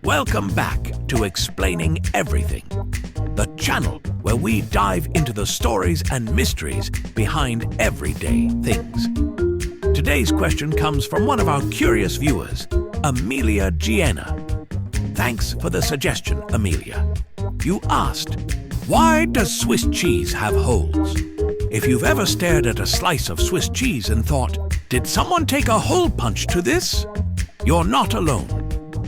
Welcome back to Explaining Everything, the channel where we dive into the stories and mysteries behind everyday things. Today's question comes from one of our curious viewers, Amelia Gienna. Thanks for the suggestion, Amelia. You asked, why does Swiss cheese have holes? If you've ever stared at a slice of Swiss cheese and thought, did someone take a hole punch to this? You're not alone.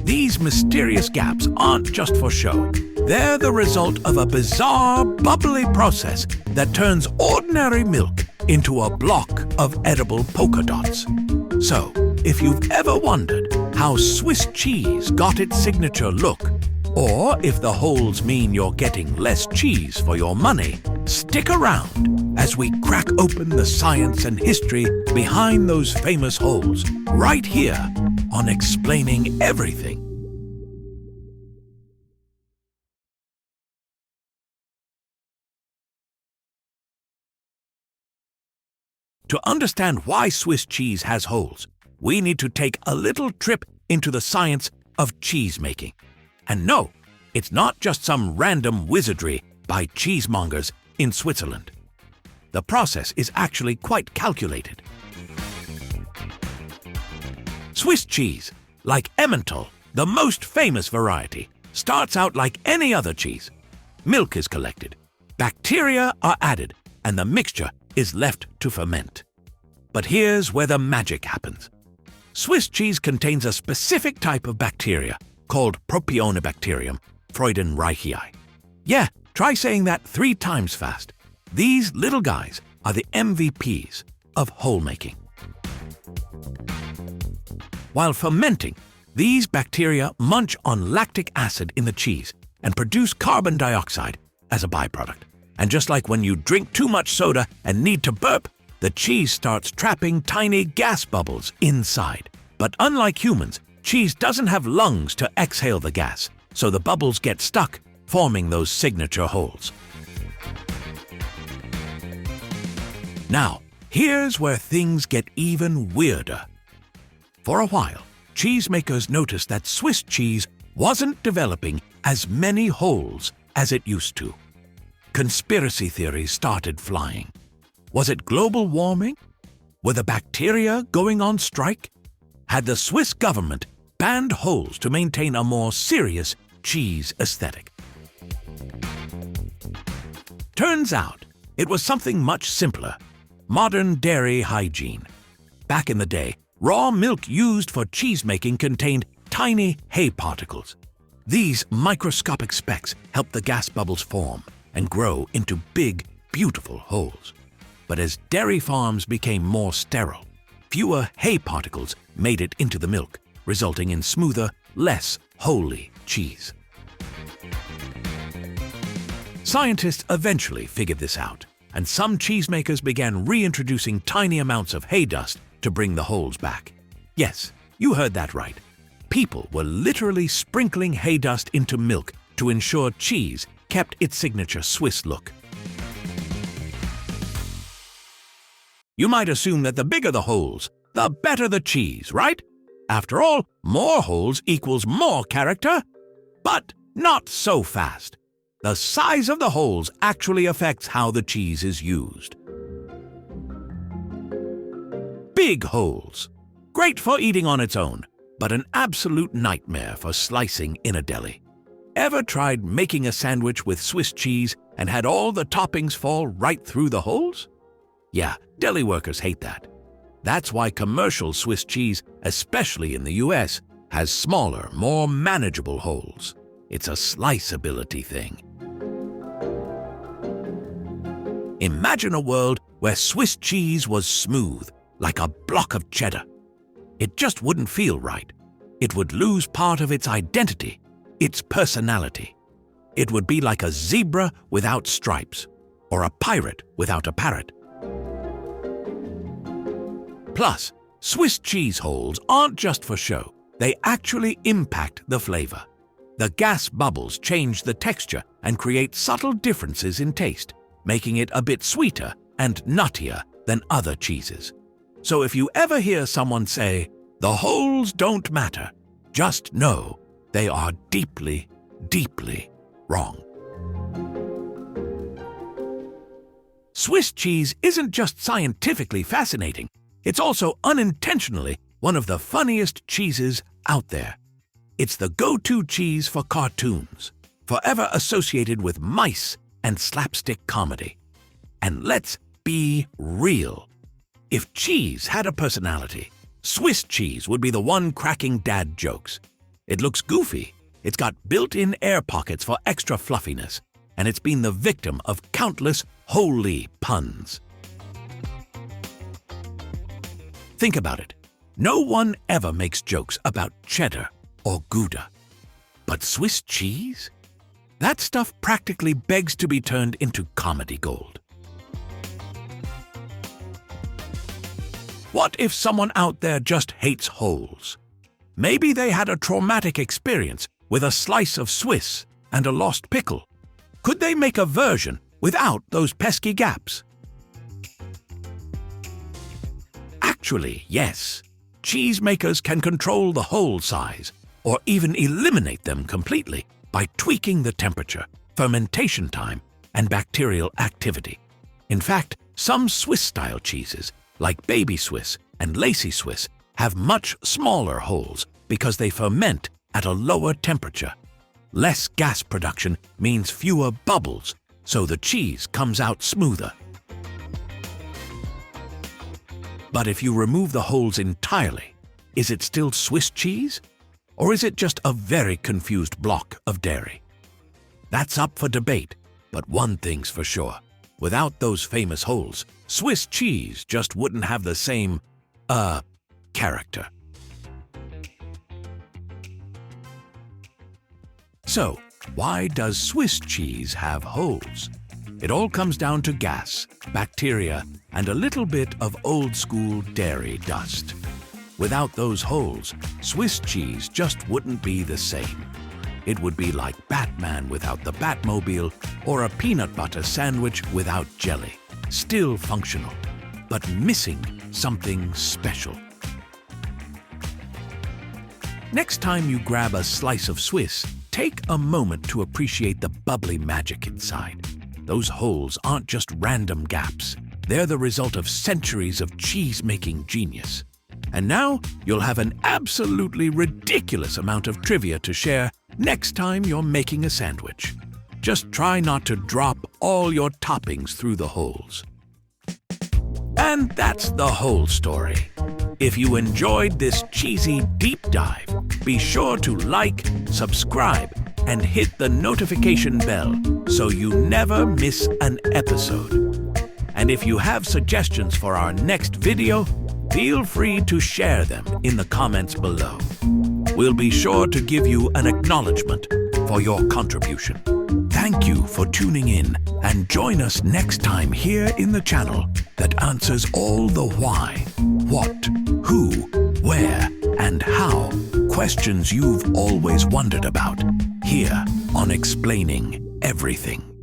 These mysterious gaps aren't just for show. They're the result of a bizarre, bubbly process that turns ordinary milk into a block of edible polka dots. So, if you've ever wondered how Swiss cheese got its signature look, or if the holes mean you're getting less cheese for your money, stick around as we crack open the science and history behind those famous holes, right here on Explaining Everything. To understand why Swiss cheese has holes, we need to take a little trip into the science of cheese making. And no, it's not just some random wizardry by cheesemongers in Switzerland. The process is actually quite calculated. Swiss cheese, like Emmental, the most famous variety, starts out like any other cheese. Milk is collected, bacteria are added, and the mixture is left to ferment. But here's where the magic happens. Swiss cheese contains a specific type of bacteria called Propionibacterium freudenreichii. Yeah, try saying that 3 times fast. These little guys are the MVPs of hole making. While fermenting, these bacteria munch on lactic acid in the cheese and produce carbon dioxide as a byproduct. And just like when you drink too much soda and need to burp, the cheese starts trapping tiny gas bubbles inside. But unlike humans, cheese doesn't have lungs to exhale the gas, so the bubbles get stuck, forming those signature holes. Now, here's where things get even weirder. For a while, cheesemakers noticed that Swiss cheese wasn't developing as many holes as it used to. Conspiracy theories started flying. Was it global warming? Were the bacteria going on strike? Had the Swiss government banned holes to maintain a more serious cheese aesthetic? Turns out, it was something much simpler: modern dairy hygiene. Back in the day, raw milk used for cheese making contained tiny hay particles. These microscopic specks helped the gas bubbles form and grow into big, beautiful holes. But as dairy farms became more sterile, fewer hay particles made it into the milk, resulting in smoother, less holy cheese. Scientists eventually figured this out, and some cheesemakers began reintroducing tiny amounts of hay dust to bring the holes back. Yes, you heard that right. People were literally sprinkling hay dust into milk to ensure cheese kept its signature Swiss look. You might assume that the bigger the holes, the better the cheese, right? After all, more holes equals more character. But not so fast. The size of the holes actually affects how the cheese is used. Big holes. Great for eating on its own, but an absolute nightmare for slicing in a deli. Ever tried making a sandwich with Swiss cheese and had all the toppings fall right through the holes? Yeah, deli workers hate that. That's why commercial Swiss cheese, especially in the US, has smaller, more manageable holes. It's a sliceability thing. Imagine a world where Swiss cheese was smooth, like a block of cheddar. It just wouldn't feel right. It would lose part of its identity, its personality. It would be like a zebra without stripes, or a pirate without a parrot. Plus, Swiss cheese holes aren't just for show. They actually impact the flavor. The gas bubbles change the texture and create subtle differences in taste, making it a bit sweeter and nuttier than other cheeses. So if you ever hear someone say, "The holes don't matter," just know they are deeply, deeply wrong. Swiss cheese isn't just scientifically fascinating, it's also unintentionally one of the funniest cheeses out there. It's the go-to cheese for cartoons, forever associated with mice and slapstick comedy. And let's be real. If cheese had a personality, Swiss cheese would be the one cracking dad jokes. It looks goofy, it's got built-in air pockets for extra fluffiness, and it's been the victim of countless holy puns. Think about it. No one ever makes jokes about cheddar or Gouda. But Swiss cheese? That stuff practically begs to be turned into comedy gold. What if someone out there just hates holes? Maybe they had a traumatic experience with a slice of Swiss and a lost pickle. Could they make a version without those pesky gaps? Actually, yes. Cheesemakers can control the hole size or even eliminate them completely by tweaking the temperature, fermentation time, and bacterial activity. In fact, some Swiss-style cheeses, like Baby Swiss and Lacy Swiss, have much smaller holes because they ferment at a lower temperature. Less gas production means fewer bubbles, so the cheese comes out smoother. But if you remove the holes entirely, is it still Swiss cheese? Or is it just a very confused block of dairy? That's up for debate, but one thing's for sure. Without those famous holes, Swiss cheese just wouldn't have the same, character. So, why does Swiss cheese have holes? It all comes down to gas, bacteria, and a little bit of old-school dairy dust. Without those holes, Swiss cheese just wouldn't be the same. It would be like Batman without the Batmobile or a peanut butter sandwich without jelly. Still functional, but missing something special. Next time you grab a slice of Swiss, take a moment to appreciate the bubbly magic inside. Those holes aren't just random gaps. They're the result of centuries of cheese-making genius. And now you'll have an absolutely ridiculous amount of trivia to share next time you're making a sandwich. Just try not to drop all your toppings through the holes. And that's the whole story. If you enjoyed this cheesy deep dive, be sure to like, subscribe, and hit the notification bell so you never miss an episode. And if you have suggestions for our next video, feel free to share them in the comments below. We'll be sure to give you an acknowledgement for your contribution. Thank you for tuning in, and join us next time here in the channel that answers all the why, what, who, where, and how questions you've always wondered about, here on Explaining Everything.